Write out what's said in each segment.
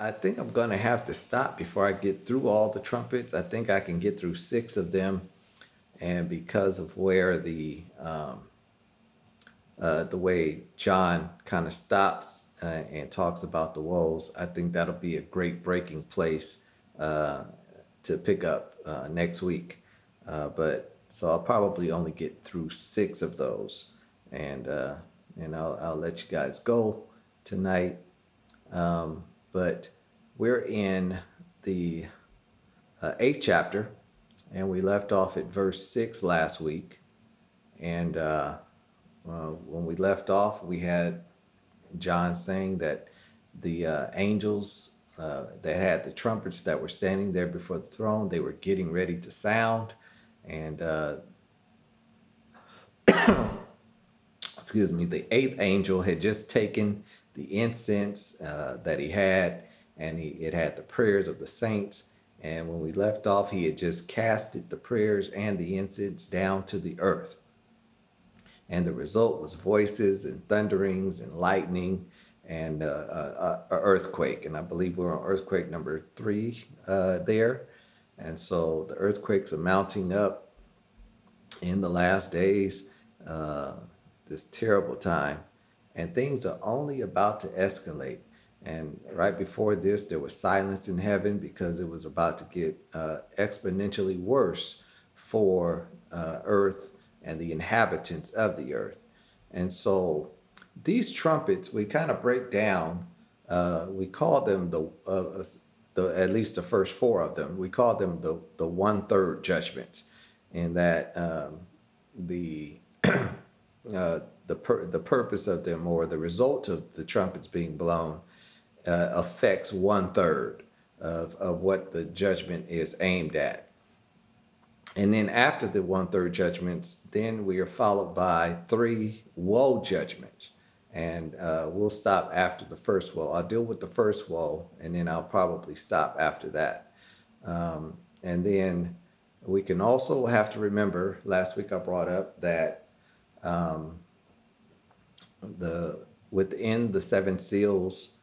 I think I'm gonna have to stop before I get through all the trumpets. I think I can get through six of them, and because of where the way John kind of stops and talks about the woes, I think that'll be a great breaking place uh, to pick up next week. But so I'll probably only get through six of those, and I'll let you guys go tonight. But we're in the eighth chapter, and we left off at verse 6 last week. And when we left off, we had John saying that the angels that had the trumpets that were standing there before the throne, they were getting ready to sound. And excuse me, the eighth angel had just taken the incense that he had, and it had the prayers of the saints. And when we left off, he had just casted the prayers and the incense down to the earth. And the result was voices and thunderings and lightning and a earthquake. And I believe we're on earthquake number 3 there. And so the earthquakes are mounting up in the last days, this terrible time. And things are only about to escalate. And right before this, there was silence in heaven because it was about to get exponentially worse for earth and the inhabitants of the earth. And so these trumpets, we kind of break down, we call them at least the first 4 of them, we call them the 1/3 judgments, in that the purpose of them, or the result of the trumpets being blown, affects 1/3 of what the judgment is aimed at. And then after the 1/3 judgments, then we are followed by 3 woe judgments. And we'll stop after the first woe. I'll deal with the first woe, and then I'll probably stop after that. And then we can also have to remember, last week I brought up that within the 7 seals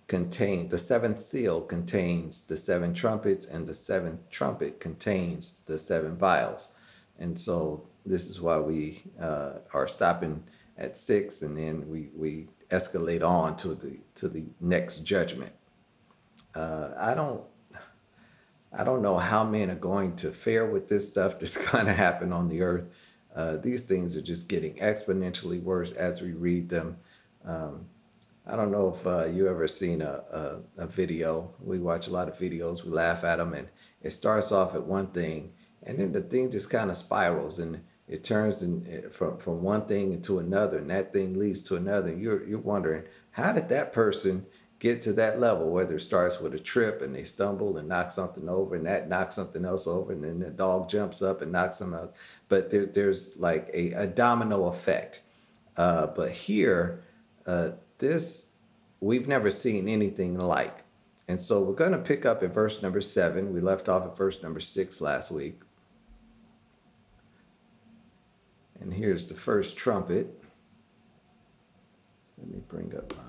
the 7th seal contains the 7 trumpets, and the 7th trumpet contains the 7 vials. And so this is why we are stopping at 6, and then we escalate on to the next judgment. I don't know how men are going to fare with this stuff that's going to happen on the earth. These things are just getting exponentially worse as we read them. I don't know if you ever seen a video. We watch a lot of videos, we laugh at them, and it starts off at one thing, and then the thing just kind of spirals, and it turns from one thing into another, and that thing leads to another. And you're wondering, how did that person get to that level? Whether it starts with a trip and they stumble and knock something over, and that knocks something else over, and then the dog jumps up and knocks them out. But there's like a domino effect. But here, we've never seen anything like. And so we're going to pick up at verse number 7. We left off at verse number 6 last week. And here's the first trumpet. Let me bring up my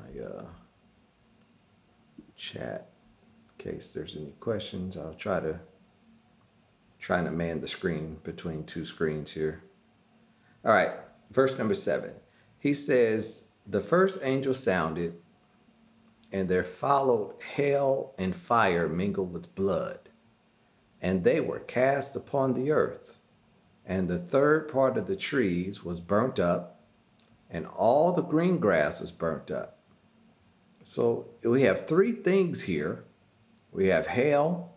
chat in case there's any questions. I'll trying to man the screen between 2 screens here. All right, verse number 7. He says, "The first angel sounded, and there followed hail and fire mingled with blood, and they were cast upon the earth. And the 3rd part of the trees was burnt up, and all the green grass was burnt up." So we have 3 things here. We have hail,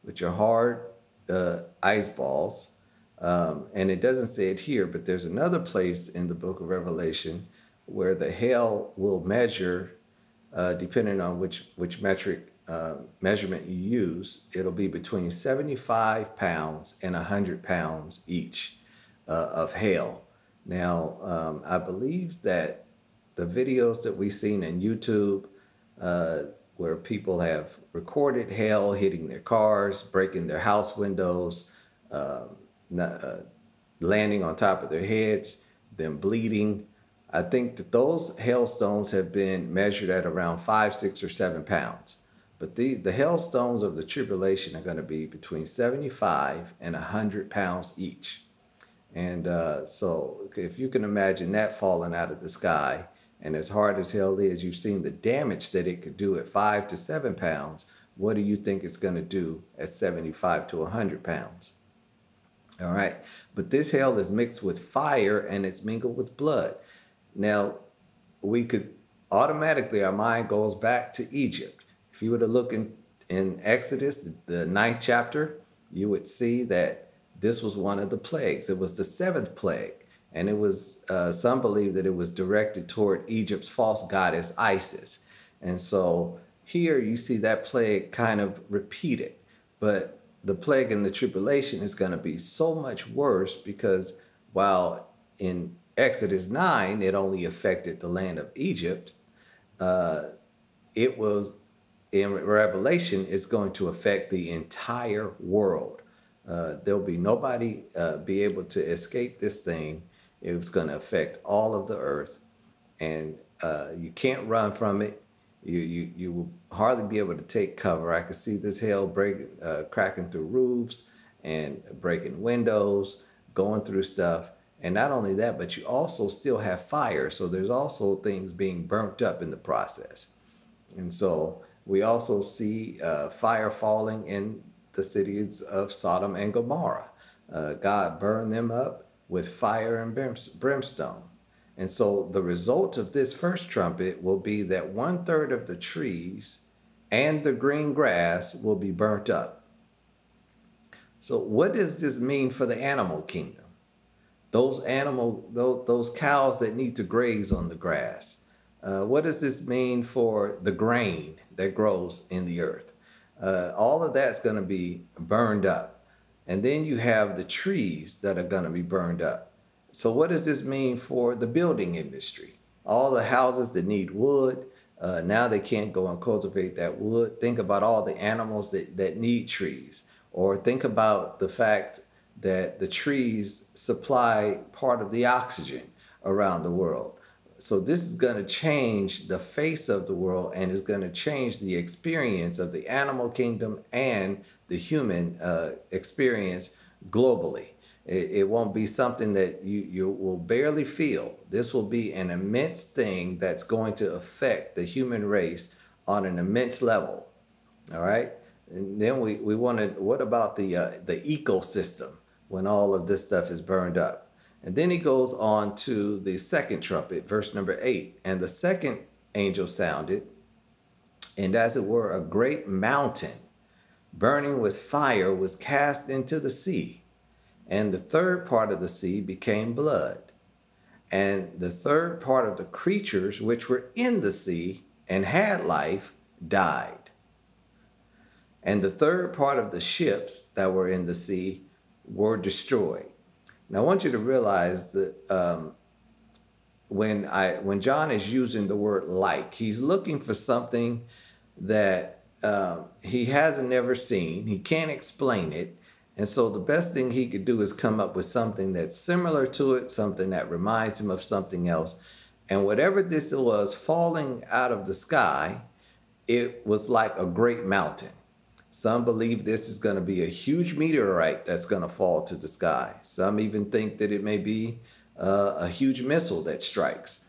which are hard ice balls. And it doesn't say it here, but there's another place in the book of Revelation where the hail will measure, depending on which measurement you use, it'll be between 75 pounds and 100 pounds each of hail. Now, I believe that the videos that we've seen in YouTube, where people have recorded hail hitting their cars, breaking their house windows, landing on top of their heads, them bleeding, I think that those hailstones have been measured at around 5, 6, or 7 pounds. But the hailstones of the tribulation are going to be between 75 and 100 pounds each. And so if you can imagine that falling out of the sky, and as hard as hell is, you've seen the damage that it could do at 5 to 7 pounds. What do you think it's going to do at 75 to 100 pounds? All right. But this hail is mixed with fire and it's mingled with blood. Now, we could automatically, our mind goes back to Egypt. If you were to look in Exodus, the 9th chapter, you would see that this was one of the plagues. It was the 7th plague. And it was, some believe that it was directed toward Egypt's false goddess Isis. And so here you see that plague kind of repeated. But the plague in the tribulation is going to be so much worse, because while in Exodus 9, it only affected the land of Egypt, it was in Revelation, it's going to affect the entire world. There'll be nobody be able to escape this thing. It was going to affect all of the earth, and you can't run from it. You will hardly be able to take cover. I could see this hail cracking through roofs and breaking windows, going through stuff. And not only that, but you also still have fire. So there's also things being burnt up in the process. And so we also see fire falling in the cities of Sodom and Gomorrah. God burned them up with fire and brimstone. And so the result of this first trumpet will be that 1/3 of the trees and the green grass will be burnt up. So what does this mean for the animal kingdom? Those cows that need to graze on the grass. What does this mean for the grain that grows in the earth? All of that's going to be burned up. And then you have the trees that are going to be burned up. So what does this mean for the building industry? All the houses that need wood, now they can't go and cultivate that wood. Think about all the animals that need trees. Or think about the fact that the trees supply part of the oxygen around the world. So this is going to change the face of the world, and is going to change the experience of the animal kingdom and the human experience globally. It won't be something that you will barely feel. This will be an immense thing that's going to affect the human race on an immense level. All right. And then we want to, what about the ecosystem when all of this stuff is burned up? And then he goes on to the second trumpet, verse number 8. And the second angel sounded, and as it were, a great mountain burning with fire was cast into the sea. And the third part of the sea became blood. And the third part of the creatures which were in the sea and had life died. And the third part of the ships that were in the sea were destroyed. Now, I want you to realize that when John is using the word like, he's looking for something that he hasn't ever seen. He can't explain it. And so the best thing he could do is come up with something that's similar to it, something that reminds him of something else. And whatever this was falling out of the sky, it was like a great mountain. Some believe this is going to be a huge meteorite that's going to fall to the sky. Some even think that it may be a huge missile that strikes.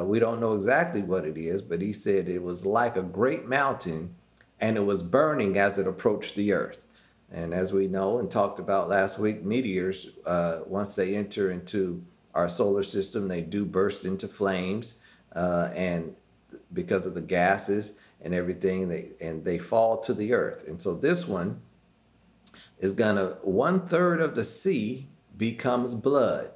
We don't know exactly what it is, but he said it was like a great mountain, and it was burning as it approached the earth. And as we know and talked about last week, meteors, once they enter into our solar system, they do burst into flames, and because of the gases and everything, they fall to the earth. And so this one is gonna, 1/3 of the sea becomes blood.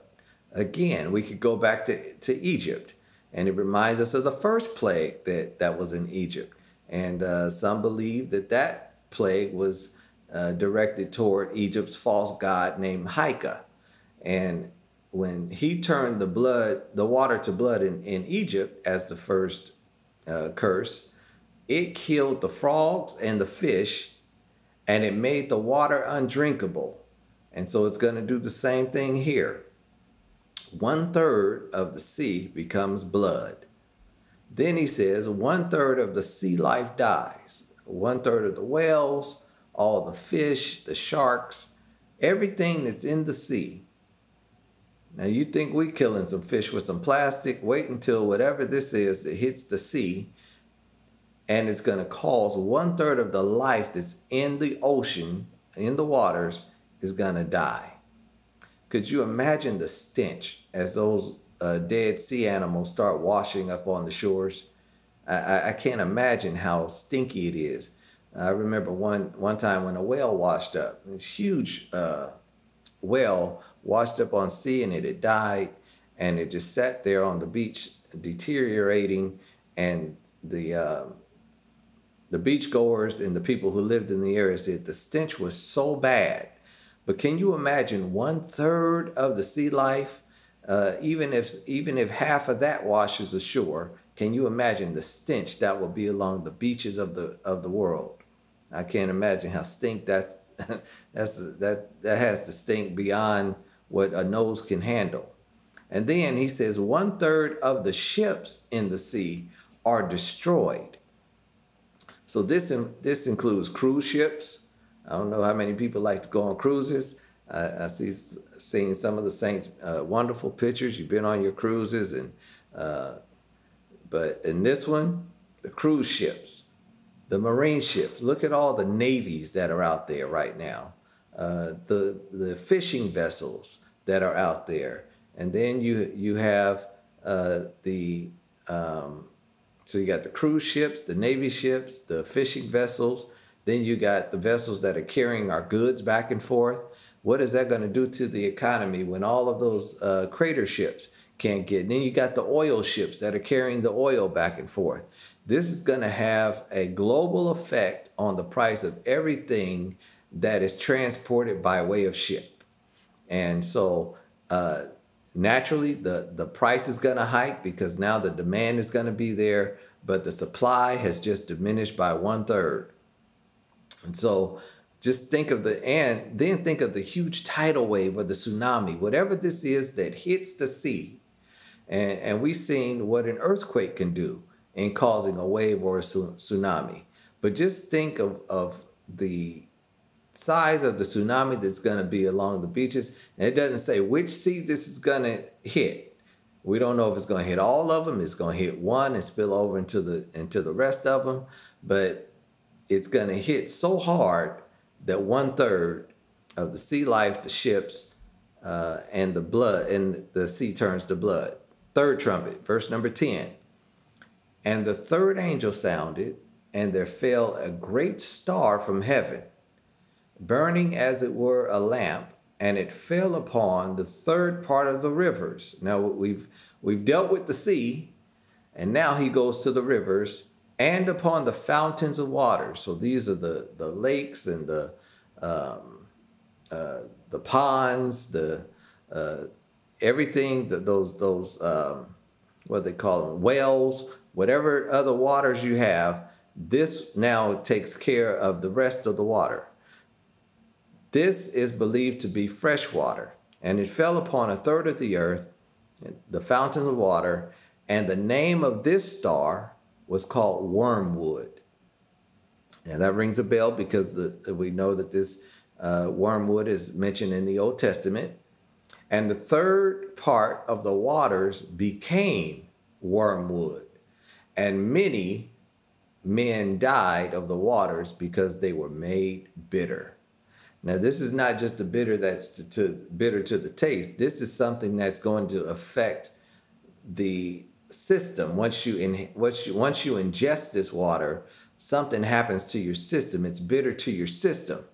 Again, we could go back to Egypt, and it reminds us of the first plague that was in Egypt. And some believe that plague was directed toward Egypt's false god named Haika. And when he turned the water to blood in Egypt as the first curse, it killed the frogs and the fish, and it made the water undrinkable. And so it's going to do the same thing here. 1/3 of the sea becomes blood. Then he says 1/3 of the sea life dies. 1/3 of the whales, all the fish, the sharks, everything that's in the sea. Now you think we killing some fish with some plastic? Wait until whatever this is that hits the sea, and it's going to cause 1/3 of the life that's in the ocean, in the waters, is going to die. Could you imagine the stench as those dead sea animals start washing up on the shores? I can't imagine how stinky it is. I remember one time when a whale washed up. This huge whale washed up on sea, and it had died, and it just sat there on the beach deteriorating, and the beachgoers and the people who lived in the area said the stench was so bad. But can you imagine 1/3 of the sea life? Even if half of that washes ashore, can you imagine the stench that will be along the beaches of the world? I can't imagine how stink that has to stink beyond what a nose can handle. And then he says 1/3 of the ships in the sea are destroyed. So this includes cruise ships. I don't know how many people like to go on cruises. I seen some of the saints wonderful pictures. You've been on your cruises, and but in this one, the cruise ships, the marine ships. Look at all the navies that are out there right now. The fishing vessels that are out there, and then you have so you got the cruise ships, the Navy ships, the fishing vessels. Then you got the vessels that are carrying our goods back and forth. What is that going to do to the economy when all of those crater ships can't get? And then you got the oil ships that are carrying the oil back and forth. This is going to have a global effect on the price of everything that is transported by way of ship. And so naturally, the price is going to hike because now the demand is going to be there, but the supply has just diminished by 1/3. And so just think of then think of the huge tidal wave or the tsunami, whatever this is that hits the sea. And we've seen what an earthquake can do in causing a wave or a tsunami. But just think of the size of the tsunami that's going to be along the beaches. And it doesn't say which sea this is going to hit. We don't know if it's going to hit all of them. It's going to hit one and spill over into the rest of them. But it's going to hit so hard that 1/3 of the sea life, the ships, and the blood, and the sea turns to blood. Third trumpet, verse number 10. And the third angel sounded, and there fell a great star from heaven, burning as it were a lamp, and it fell upon the third part of the rivers. Now we've dealt with the sea, and now he goes to the rivers and upon the fountains of water. So these are the lakes and the ponds, everything, those what they call them, wells, whatever other waters you have. This now takes care of the rest of the water. This is believed to be fresh water, and it fell upon 1/3 of the earth, the fountains of water, and the name of this star was called wormwood. And that rings a bell because we know that this wormwood is mentioned in the Old Testament. And the third part of the waters became wormwood, and many men died of the waters because they were made bitter. Now, this is not just a bitter that's bitter to the taste. This is something that's going to affect the system. Once you ingest this water, something happens to your system. It's bitter to your system.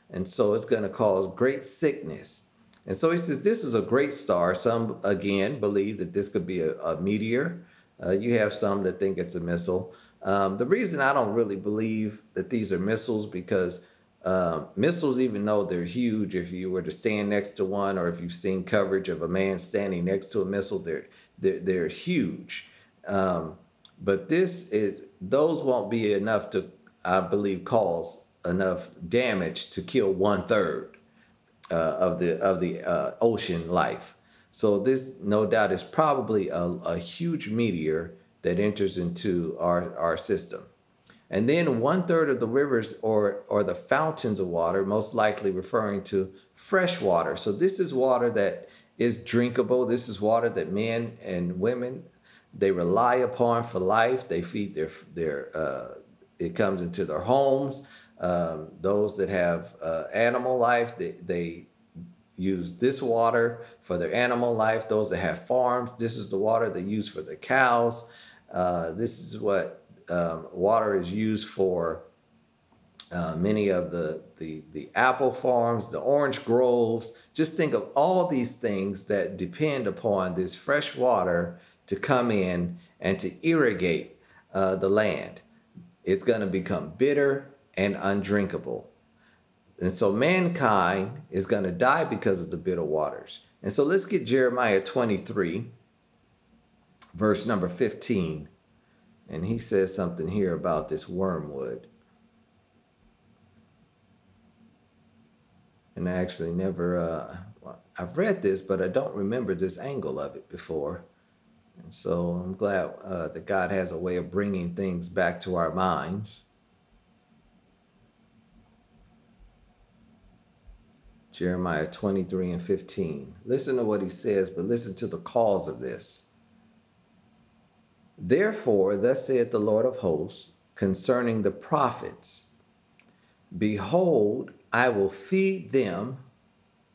And so it's going to cause great sickness. And so he says this is a great star. Some, again, believe that this could be a meteor. You have some that think it's a missile. The reason I don't really believe that these are missiles, because missiles, even though they're huge, if you were to stand next to one, or if you've seen coverage of a man standing next to a missile, they're huge. But those won't be enough to, I believe, cause enough damage to kill 1/3 of the ocean life. So this, no doubt, is probably a huge meteor that enters into our system. And then 1/3 of the rivers or the fountains of water, most likely referring to fresh water. So this is water that is drinkable. This is water that men and women, they rely upon for life. They feed it comes into their homes. Those that have animal life, they use this water for their animal life. Those that have farms, this is the water they use for the cows. This is what water is used for many of the apple farms, the orange groves. Just think of all these things that depend upon this fresh water to come in and to irrigate the land. It's going to become bitter and undrinkable. And so mankind is going to die because of the bitter waters. And so let's get Jeremiah 23, verse number 15. And he says something here about this wormwood. And I actually never, I've read this, but I don't remember this angle of it before. And so I'm glad that God has a way of bringing things back to our minds. Jeremiah 23 and 15. Listen to what he says, but listen to the cause of this. Therefore, thus saith the Lord of hosts, concerning the prophets, behold, I will feed them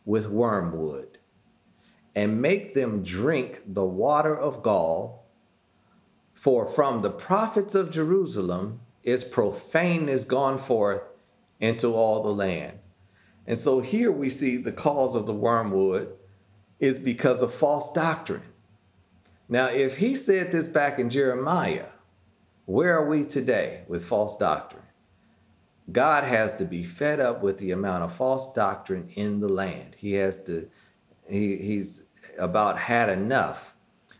with wormwood, and make them drink the water of gall, for from the prophets of Jerusalem is profaneness gone forth into all the land. And so here we see the cause of the wormwood is because of false doctrine. Now, if he said this back in Jeremiah, where are we today with false doctrine? God has to be fed up with the amount of false doctrine in the land. He's about had enough,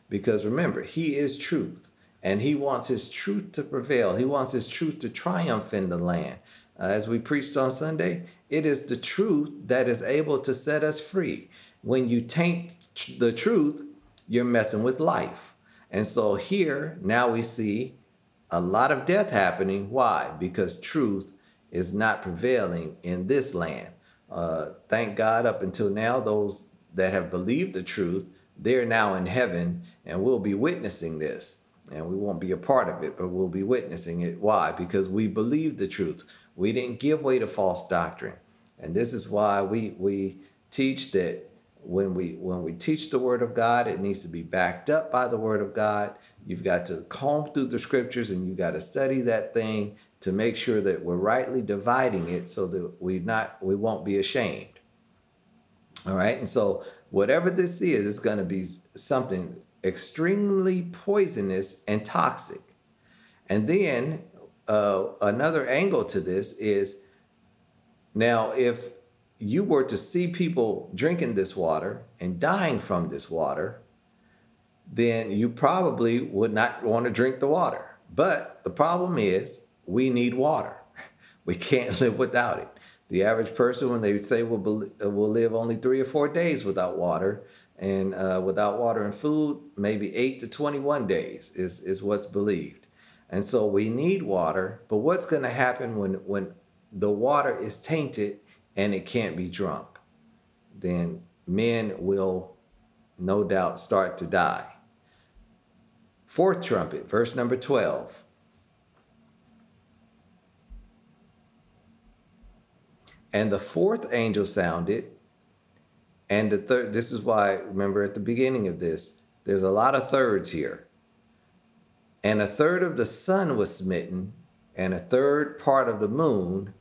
because remember, he is truth, and he wants his truth to prevail. He wants his truth to triumph in the land. As we preached on Sunday, it is the truth that is able to set us free. When you taint the truth, you're messing with life. And so here, now we see a lot of death happening. Why? Because truth is not prevailing in this land. Thank God, up until now, those that have believed the truth, they're now in heaven, and we'll be witnessing this. And we won't be a part of it, but we'll be witnessing it. Why? Because we believe the truth. We didn't give way to false doctrine. And this is why we teach that when we teach the word of God, it needs to be backed up by the word of God. You've got to comb through the scriptures, and you've got to study that thing to make sure that we're rightly dividing it, so that we won't be ashamed. All right. And so whatever this is, it's going to be something extremely poisonous and toxic. And then another angle to this is, now if you were to see people drinking this water and dying from this water, then you probably would not want to drink the water. But the problem is, we need water. We can't live without it. The average person, when they say will live only 3 or 4 days without water, and without water and food, maybe 8 to 21 days is what's believed. And so we need water, but what's going to happen when the water is tainted and it can't be drunk? Then men will no doubt start to die. Fourth trumpet, verse number 12. And the fourth angel sounded, and the third, this is why, remember at the beginning of this, there's a lot of thirds here. And 1/3 of the sun was smitten, and 1/3 part of the moon,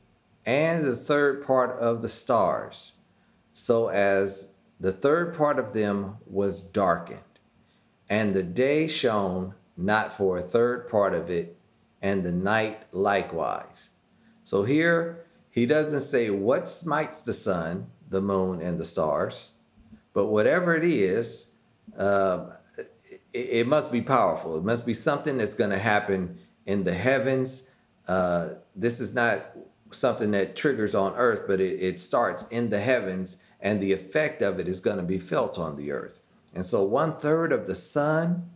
and 1/3 part of the stars, so as the 1/3 part of them was darkened. And the day shone not for 1/3 part of it, and the night likewise. So here, he doesn't say what smites the sun, the moon, and the stars, but whatever it is, it must be powerful. It must be something that's going to happen in the heavens. This is not something that triggers on earth, but it starts in the heavens, and the effect of it is going to be felt on the earth. And so 1/3 of the sun,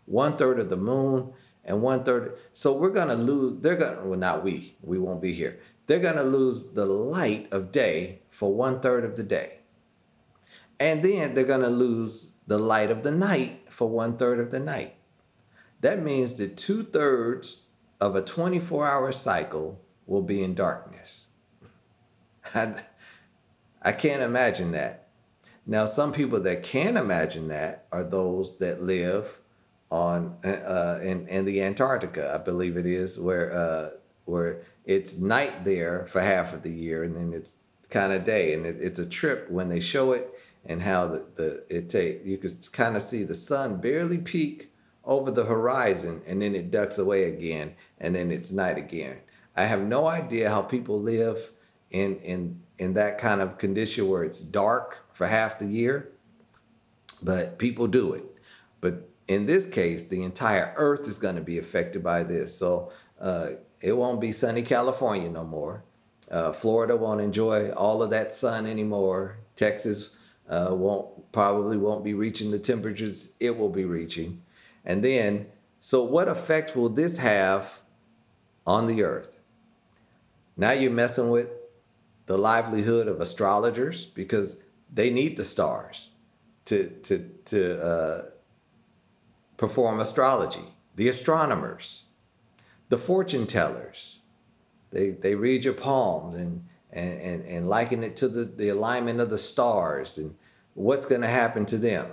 1/3 of the moon, and 1/3. So we're going to lose, well, not we won't be here. They're going to lose the light of day for 1/3 of the day. And then they're going to lose the light of the night for 1/3 of the night. That means that 2/3 of a 24-hour cycle will be in darkness. I can't imagine that. Now, some people that can imagine that are those that live on in the Antarctica, I believe it is, where it's night there for half of the year, and then it's kind of day, and it's a trip when they show it, and how you can kind of see the sun barely peak over the horizon, and then it ducks away again, and then it's night again. I have no idea how people live in that kind of condition where it's dark for half the year, but people do it. But in this case, the entire earth is going to be affected by this. So it won't be sunny California no more. Florida won't enjoy all of that sun anymore. Texas probably won't be reaching the temperatures it will be reaching. And then, so what effect will this have on the earth? Now you're messing with the livelihood of astrologers, because they need the stars to perform astrology. The astronomers, the fortune tellers, they read your palms and liken it to the alignment of the stars and what's going to happen to them.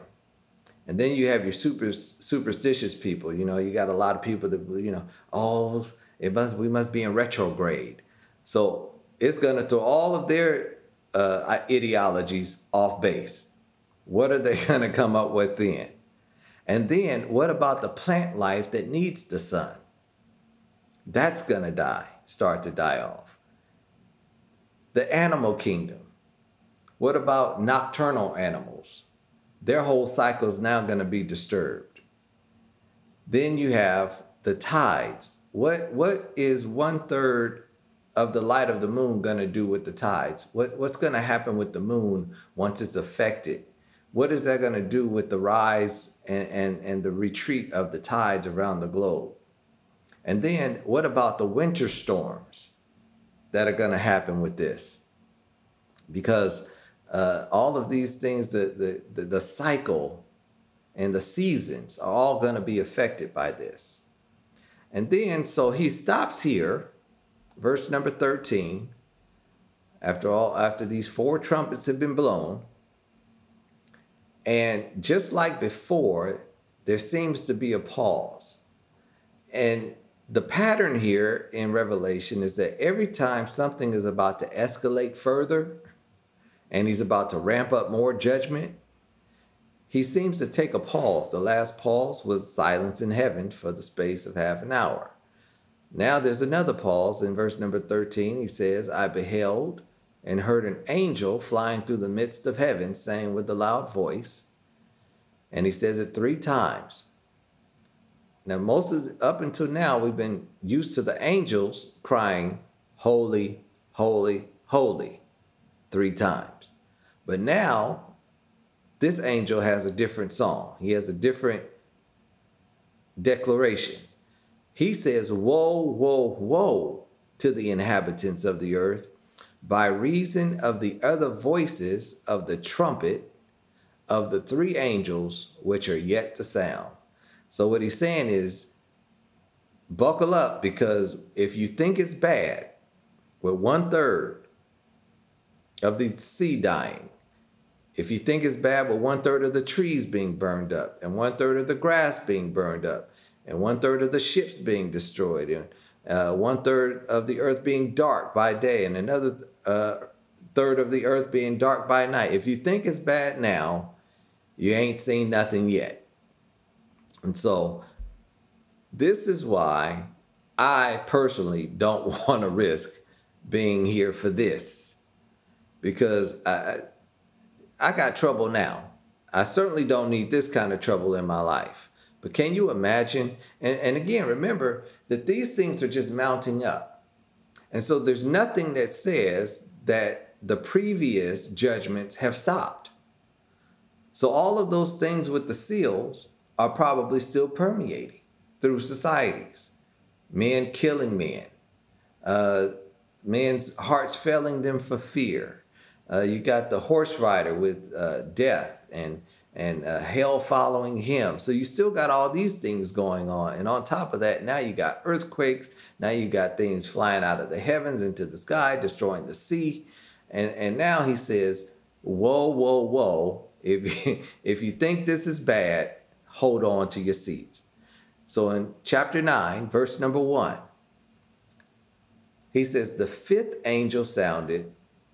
And then you have your superstitious people. You know, you got a lot of people that, you know, oh, we must be in retrograde. So it's going to throw all of their ideologies off base. What are they going to come up with then? And then what about the plant life that needs the sun? That's going to start to die off. The animal kingdom. What about nocturnal animals? Their whole cycle is now going to be disturbed. Then you have the tides. What is 1/3 of the light of the moon going to do with the tides? What's going to happen with the moon once it's affected? What is that going to do with the rise and the retreat of the tides around the globe? And then what about the winter storms that are going to happen with this? Because all of these things, the cycle and the seasons are all going to be affected by this. And then, so he stops here, verse number 13, after these 4 trumpets have been blown. And just like before, there seems to be a pause. And the pattern here in Revelation is that every time something is about to escalate further, and he's about to ramp up more judgment, he seems to take a pause. The last pause was silence in heaven for the space of half an hour. Now there's another pause. In verse number 13, he says, I beheld and heard an angel flying through the midst of heaven, saying with a loud voice, and he says it 3 times. Now, up until now, we've been used to the angels crying, holy, holy, holy, 3 times. But now, this angel has a different song. He has a different declaration. He says, woe, woe, woe to the inhabitants of the earth, by reason of the other voices of the trumpet of the 3 angels which are yet to sound. So what he's saying is, buckle up, because if you think it's bad with 1/3 of the sea dying, if you think it's bad with 1/3 of the trees being burned up, and 1/3 of the grass being burned up, and 1/3 of the ships being destroyed, and 1/3 of the earth being dark by day, and another third of the earth being dark by night. If you think it's bad now, you ain't seen nothing yet. And so this is why I personally don't want to risk being here for this, because I got trouble now. I certainly don't need this kind of trouble in my life. But can you imagine? And again, remember that these things are just mounting up. And so there's nothing that says that the previous judgments have stopped. So all of those things with the seals are probably still permeating. through societies, men killing men, uh, men's hearts failing them for fear. You got the horse rider with death and hell following him. So you still got all these things going on. And on top of that, now you got earthquakes. Now you got things flying out of the heavens into the sky, destroying the sea. And now he says, whoa, whoa, whoa. If you think this is bad, hold on to your seats. So in chapter 9, verse number 1, he says, the fifth angel sounded,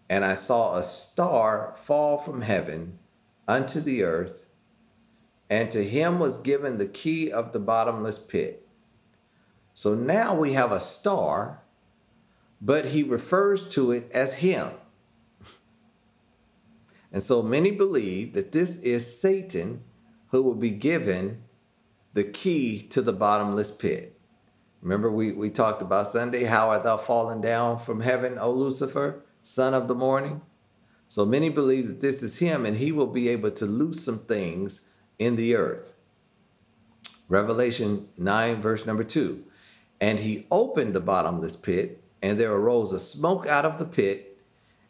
and I saw a star fall from heaven unto the earth, and to him was given the key of the bottomless pit. So now we have a star, but he refers to it as him. And so many believe that this is Satan who will be given the key to the bottomless pit. Remember we talked about Sunday, how art thou fallen down from heaven, O Lucifer, son of the morning? So many believe that this is him, and he will be able to loose some things in the earth. Revelation 9, verse number 2. And he opened the bottomless pit, and there arose a smoke out of the pit,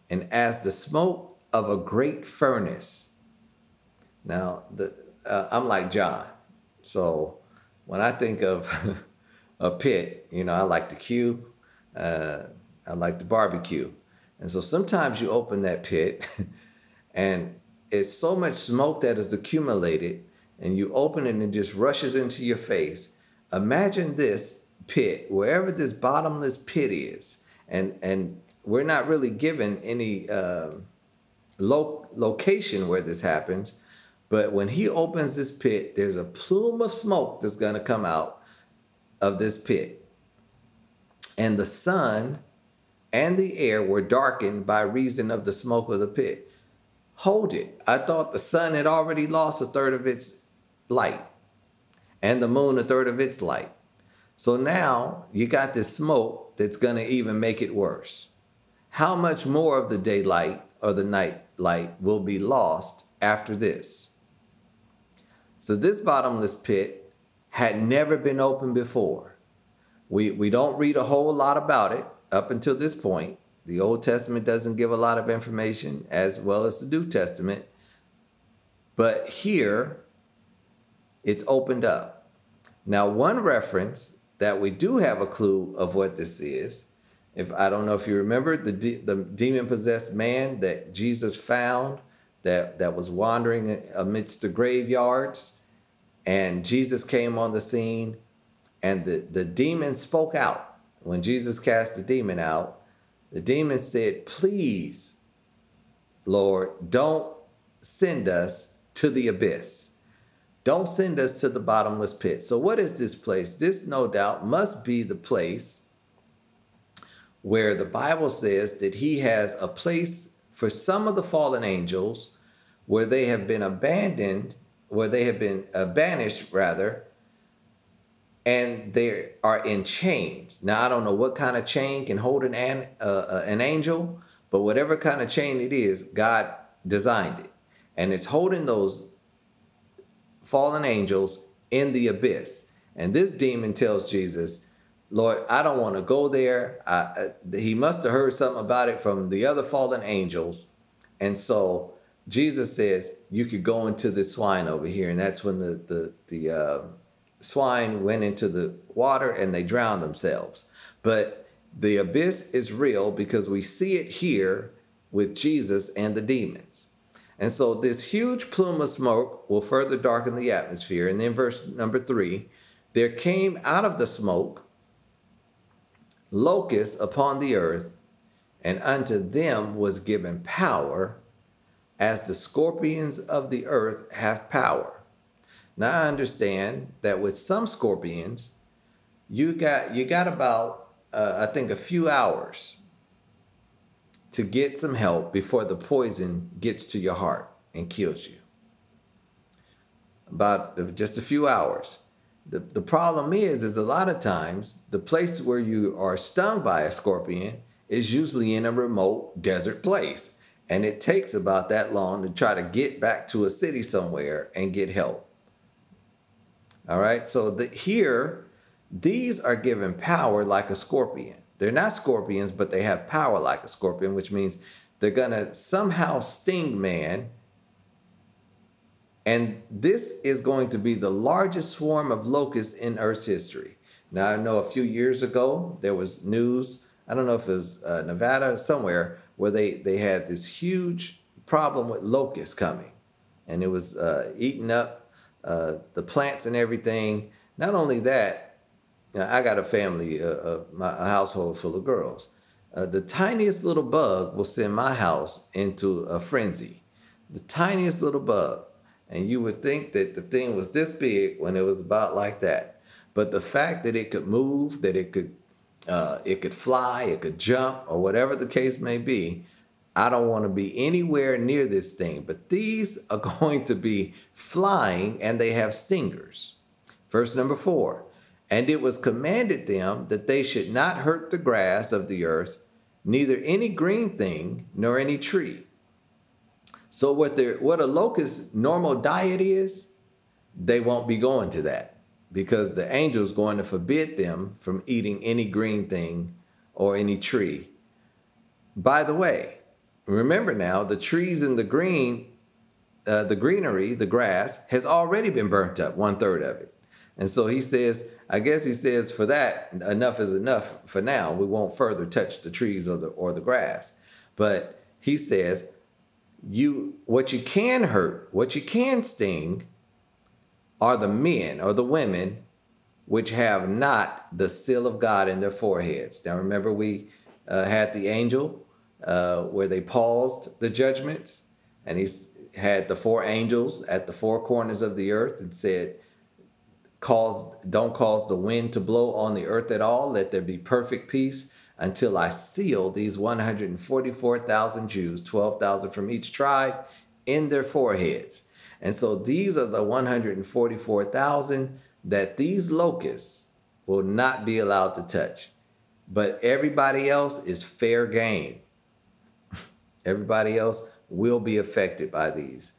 and as the smoke of a great furnace. Now, I'm like John. So when I think of a pit, I like the queue. I like the barbecue. And so sometimes you open that pit and it's so much smoke that is accumulated, and you open it and it just rushes into your face. Imagine this pit, wherever this bottomless pit is, and we're not really given any location where this happens, but when he opens this pit, there's a plume of smoke that's going to come out of this pit. And the sun and the air were darkened by reason of the smoke of the pit. Hold it. I thought the sun had already lost a third of its light, and the moon a third of its light. So now you got this smoke that's going to even make it worse. How much more of the daylight or the night light will be lost after this? So this bottomless pit had never been opened before. We don't read a whole lot about it up until this point. The Old Testament doesn't give a lot of information, as well as the New Testament. But here, it's opened up. Now, one reference that we do have a clue of what this is, I don't know if you remember, the demon-possessed man that Jesus found that was wandering amidst the graveyards, and Jesus came on the scene, and the demon spoke out. When Jesus cast the demon out, the demon said, "Please, Lord, don't send us to the abyss. Don't send us to the bottomless pit." So what is this place? This, no doubt, must be the place where the Bible says that he has a place for some of the fallen angels where they have been abandoned, where they have been banished, rather, and they are in chains. Now, I don't know what kind of chain can hold an angel, but whatever kind of chain it is, God designed it. And it's holding those fallen angels in the abyss. And this demon tells Jesus, "Lord, I don't want to go there." He must have heard something about it from the other fallen angels. And so Jesus says, "You could go into the swine over here." And that's when the swine went into the water and they drowned themselves. But the abyss is real because we see it here with Jesus and the demons. And so this huge plume of smoke will further darken the atmosphere. And then verse number 3, there came out of the smoke locusts upon the earth, and unto them was given power, as the scorpions of the earth have power. Now I understand that with some scorpions, you got about I think a few hours to get some help before the poison gets to your heart and kills you. About just a few hours. The problem is a lot of times the place where you are stung by a scorpion is usually in a remote desert place. And it takes about that long to try to get back to a city somewhere and get help. All right, so here These are given power like a scorpion. They're not scorpions, but they have power like a scorpion, which means they're going to somehow sting man. And this is going to be the largest swarm of locusts in Earth's history. Now, I know a few years ago, there was news, I don't know if it was Nevada, somewhere, where they had this huge problem with locusts coming. And it was eating up the plants and everything. Not only that, I got a family, a household full of girls. The tiniest little bug will send my house into a frenzy. The tiniest little bug. And you would think that the thing was this big when it was about like that. But the fact that it could move, that it could fly, it could jump, or whatever the case may be, I don't want to be anywhere near this thing. But these are going to be flying, and they have stingers. Verse number 4. And it was commanded them that they should not hurt the grass of the earth, neither any green thing, nor any tree. So what a locust's normal diet is, they won't be going to that, because the angel's going to forbid them from eating any green thing or any tree. By the way, remember now, the trees and the greenery, the grass, has already been burnt up, 1/3 of it. And so he says, I guess he says, for that, enough is enough for now. We won't further touch the trees or the grass. But he says, what you can hurt, what you can sting, are the men or the women which have not the seal of God in their foreheads. Now remember, we had the angel where they paused the judgments, and he had the 4 angels at the 4 corners of the earth and said, don't cause the wind to blow on the earth at all. Let there be perfect peace until I seal these 144,000 Jews, 12,000 from each tribe, in their foreheads. And so these are the 144,000 that these locusts will not be allowed to touch. But everybody else is fair game. Everybody else will be affected by these.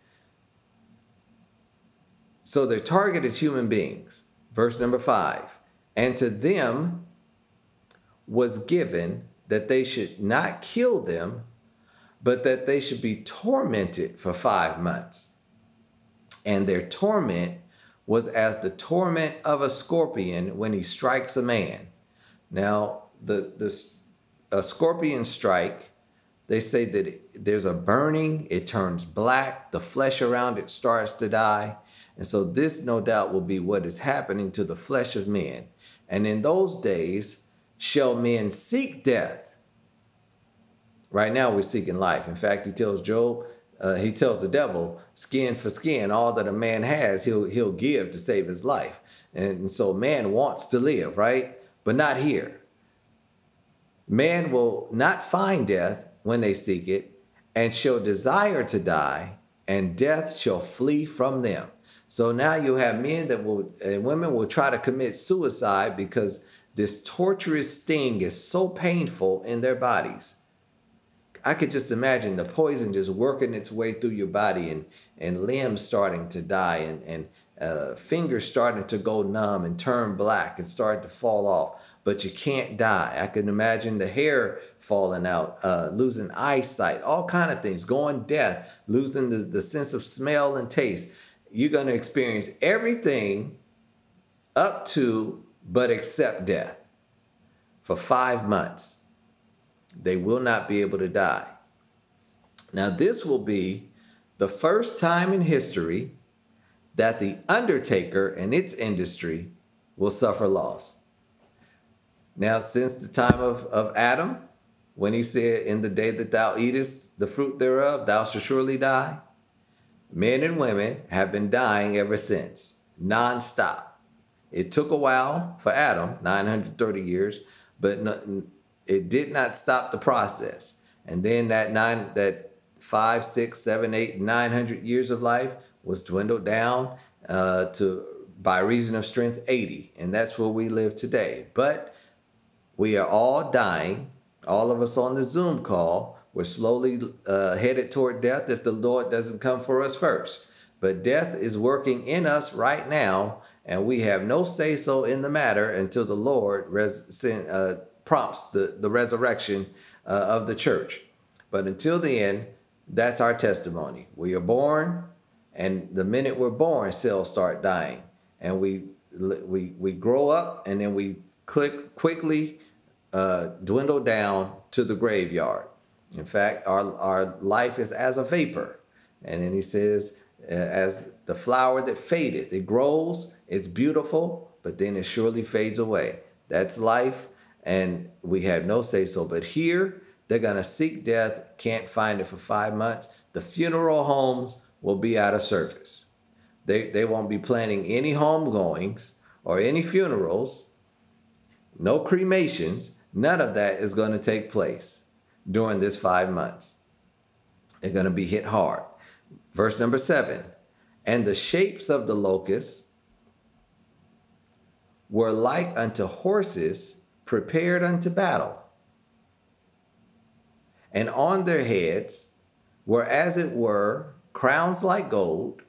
So their target is human beings. Verse number 5. And to them was given that they should not kill them, but that they should be tormented for 5 months. And their torment was as the torment of a scorpion when he strikes a man. Now, a scorpion strike, they say that there's a burning, it turns black, the flesh around it starts to die. And so this, no doubt, will be what is happening to the flesh of men. And in those days shall men seek death. Right now we're seeking life. In fact, he tells Job, he tells the devil, skin for skin, all that a man has, he'll give to save his life. And so man wants to live, right? But not here. Man will not find death when they seek it, and shall desire to die, and death shall flee from them. So now you have men that will, and women will try to commit suicide because this torturous sting is so painful in their bodies. I could just imagine the poison just working its way through your body, and limbs starting to die, and fingers starting to go numb and turn black and start to fall off. But you can't die. I can imagine the hair falling out, losing eyesight, all kind of things, going deaf, losing the sense of smell and taste. You're going to experience everything up to but except death for 5 months. They will not be able to die. Now, this will be the first time in history that the undertaker and its industry will suffer loss. Now, since the time of Adam, when he said, in the day that thou eatest the fruit thereof, thou shalt surely die, men and women have been dying ever since, nonstop. It took a while for Adam, 930 years, but it did not stop the process. And then that 5, 6, 7, 8, 900 years of life was dwindled down to, by reason of strength, 80. And that's where we live today. But we are all dying. All of us on the Zoom call, we're slowly headed toward death if the Lord doesn't come for us first. But death is working in us right now, and we have no say-so in the matter until the Lord prompts the resurrection of the church. But until then, that's our testimony. We are born, and the minute we're born, cells start dying, and we grow up, and then we quickly dwindle down to the graveyard. In fact, our life is as a vapor. And then he says, as the flower that fadeth, it grows, it's beautiful, but then it surely fades away. That's life, and we have no say-so. But here, they're going to seek death, can't find it for 5 months. The funeral homes will be out of service. They won't be planning any homegoings or any funerals, no cremations. None of that is going to take place during this 5 months. They're going to be hit hard. Verse number 7, and the shapes of the locusts were like unto horses prepared unto battle. And on their heads were as it were crowns like gold,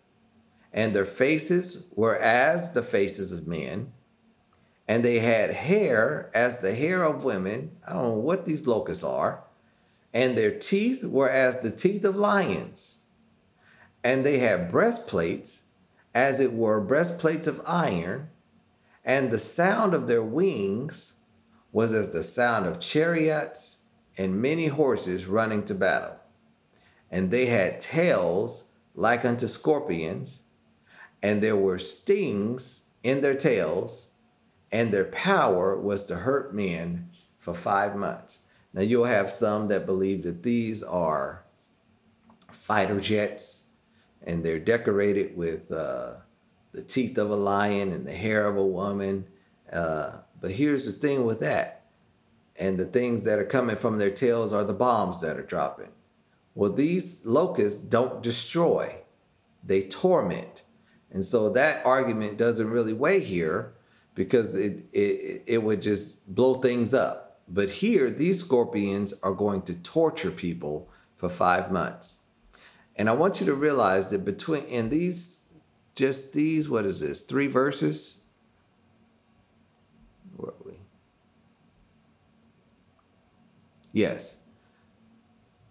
and their faces were as the faces of men, and they had hair as the hair of women. I don't know what these locusts are. And their teeth were as the teeth of lions. And they had breastplates, as it were breastplates of iron, and the sound of their wings was as the sound of chariots and many horses running to battle. And they had tails like unto scorpions, and there were stings in their tails, and their power was to hurt men for 5 months. Now you'll have some that believe that these are fighter jets, and they're decorated with the teeth of a lion and the hair of a woman. But here's the thing with that. And the things that are coming from their tails are the bombs that are dropping. Well, these locusts don't destroy. They torment. And so that argument doesn't really weigh here, because it would just blow things up. But here, these scorpions are going to torture people for 5 months. And I want you to realize that in these, what is this, 3 verses? Where are we? Yes.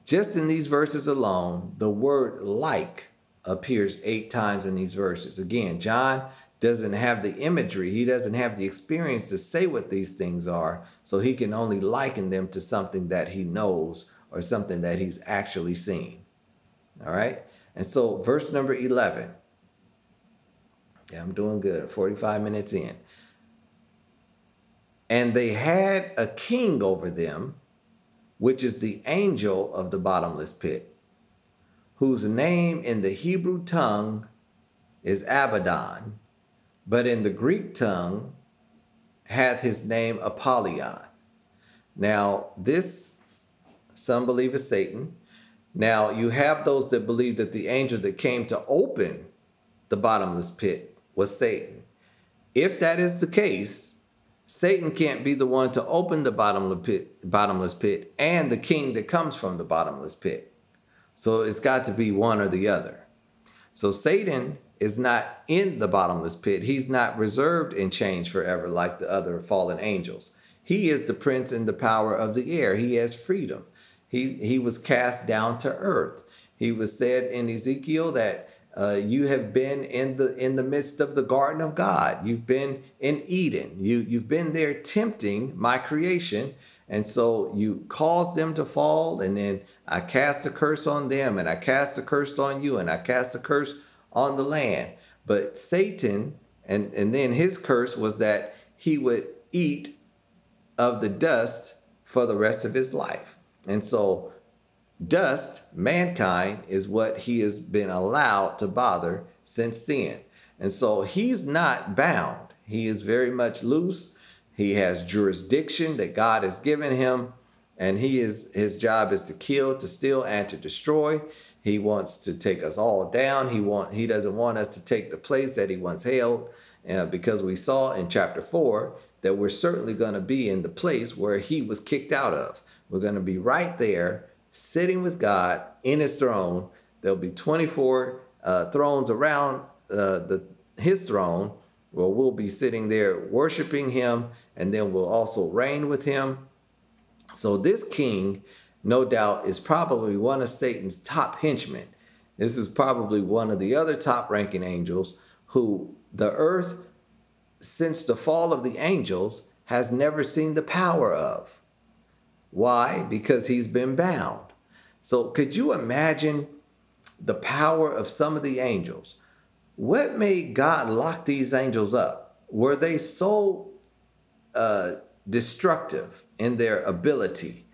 Just in these verses alone, the word like appears 8 times in these verses. Again, John doesn't have the imagery. He doesn't have the experience to say what these things are. So he can only liken them to something that he knows or something that he's actually seen. All right. And so verse number 11. Yeah, I'm doing good. 45 minutes in. And they had a king over them, which is the angel of the bottomless pit, whose name in the Hebrew tongue is Abaddon, but in the Greek tongue hath his name Apollyon. Now, this, some believe is Satan. Now, you have those that believe that the angel that came to open the bottomless pit was Satan. If that is the case, Satan can't be the one to open the bottomless pit and the king that comes from the bottomless pit. So it's got to be one or the other. So Satan is not in the bottomless pit. He's not reserved in chains forever like the other fallen angels. He is the prince in the power of the air. He has freedom. He was cast down to earth. He was said in Ezekiel that you have been in the midst of the garden of God. You've been in Eden. You've been there tempting my creation. And so you caused them to fall, and then I cast a curse on them, and I cast a curse on you, and I cast a curse on the land. But Satan, and then his curse was that he would eat of the dust for the rest of his life. And so dust, mankind, is what he has been allowed to bother since then. And so he's not bound. He is very much loose. He has jurisdiction that God has given him, and his job is to kill, to steal, and to destroy. He wants to take us all down. He doesn't want us to take the place that he once held, because we saw in chapter 4 that we're certainly going to be in the place where he was kicked out of. We're going to be right there, sitting with God in his throne. There'll be 24 thrones around his throne, Well, we'll be sitting there worshiping him, and then we'll also reign with him. So this king, no doubt, is probably one of Satan's top henchmen. This is probably one of the other top ranking angels who the earth, since the fall of the angels, has never seen the power of. Why? Because he's been bound. So could you imagine the power of some of the angels? What made God lock these angels up? Were they so destructive in their ability?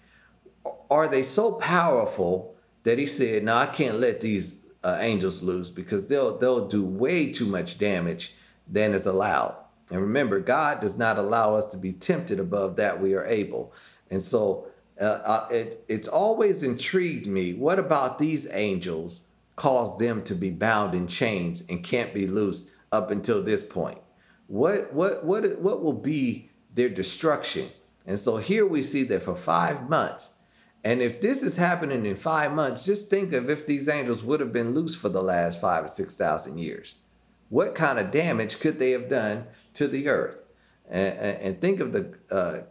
Are they so powerful that he said, no, I can't let these angels loose because they'll do way too much damage than is allowed. And remember, God does not allow us to be tempted above that we are able. And so it's always intrigued me. What about these angels caused them to be bound in chains and can't be loosed up until this point? What will be their destruction? And so here we see that for 5 months. And if this is happening in 5 months, just think of if these angels would have been loose for the last 5 or 6,000 years. What kind of damage could they have done to the earth? And think of the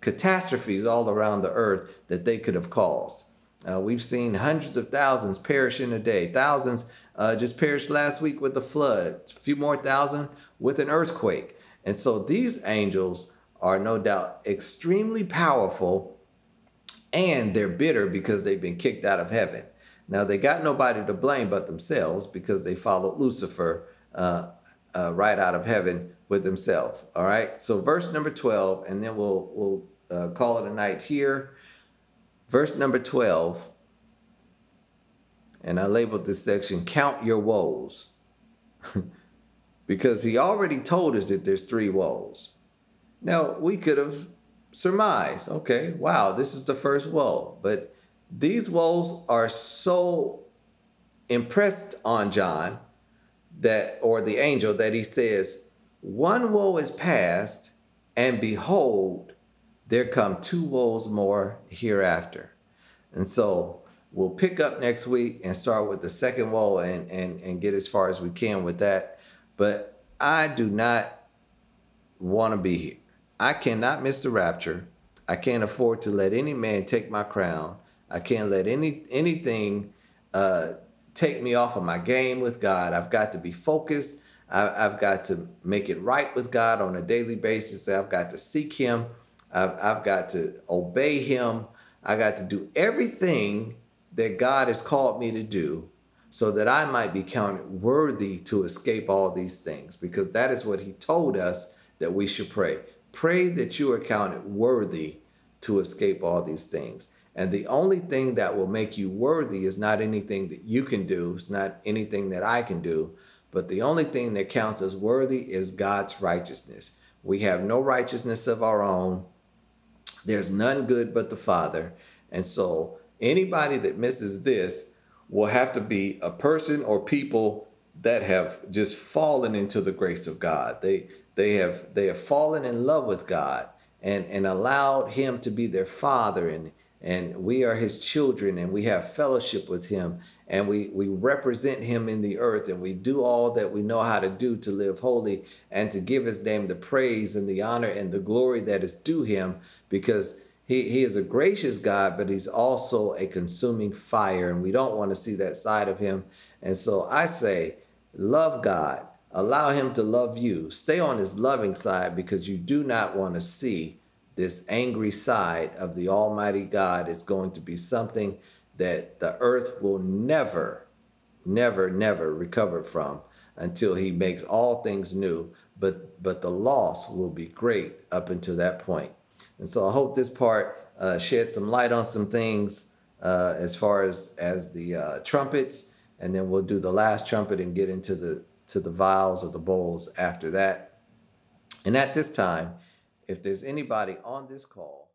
catastrophes all around the earth that they could have caused. We've seen hundreds of thousands perish in a day. Thousands just perished last week with the flood. A few more thousand with an earthquake. And so these angels are no doubt extremely powerful, and they're bitter because they've been kicked out of heaven. Now, they got nobody to blame but themselves because they followed Lucifer right out of heaven with themselves. All right. So verse number 12, and then we'll call it a night here. Verse number 12, and I labeled this section, Count Your Woes. Because he already told us that there's 3 woes. Now, we could have surmised, okay, wow, this is the first woe. But these woes are so impressed on John, that, or the angel, that he says, 1 woe is past, and behold, there come 2 woes more hereafter. And so we'll pick up next week and start with the second woe and get as far as we can with that. But I do not want to be here. I cannot miss the rapture. I can't afford to let any man take my crown. I can't let anything take me off of my game with God. I've got to be focused. I've got to make it right with God on a daily basis. I've got to seek him. I've got to obey him. I got to do everything that God has called me to do so that I might be counted worthy to escape all these things, because that is what he told us that we should pray. Pray that you are counted worthy to escape all these things. And the only thing that will make you worthy is not anything that you can do. It's not anything that I can do. But the only thing that counts as worthy is God's righteousness. We have no righteousness of our own. There's none good but the Father. And so anybody that misses this will have to be a person or people that have just fallen into the grace of God. They have fallen in love with God and allowed him to be their Father, and we are his children, and we have fellowship with him, and we represent him in the earth, and we do all that we know how to do to live holy and to give his name the praise and the honor and the glory that is due him, because he is a gracious God, but he's also a consuming fire, and we don't want to see that side of him. And so I say, love God. Allow him to love you. Stay on his loving side, because you do not want to see this angry side of the Almighty God. Is going to be something that the earth will never, never, never recover from until he makes all things new. But the loss will be great up until that point. And so I hope this part shed some light on some things as far as the trumpets, and then we'll do the last trumpet and get into the vials or the bowls after that. And at this time, if there's anybody on this call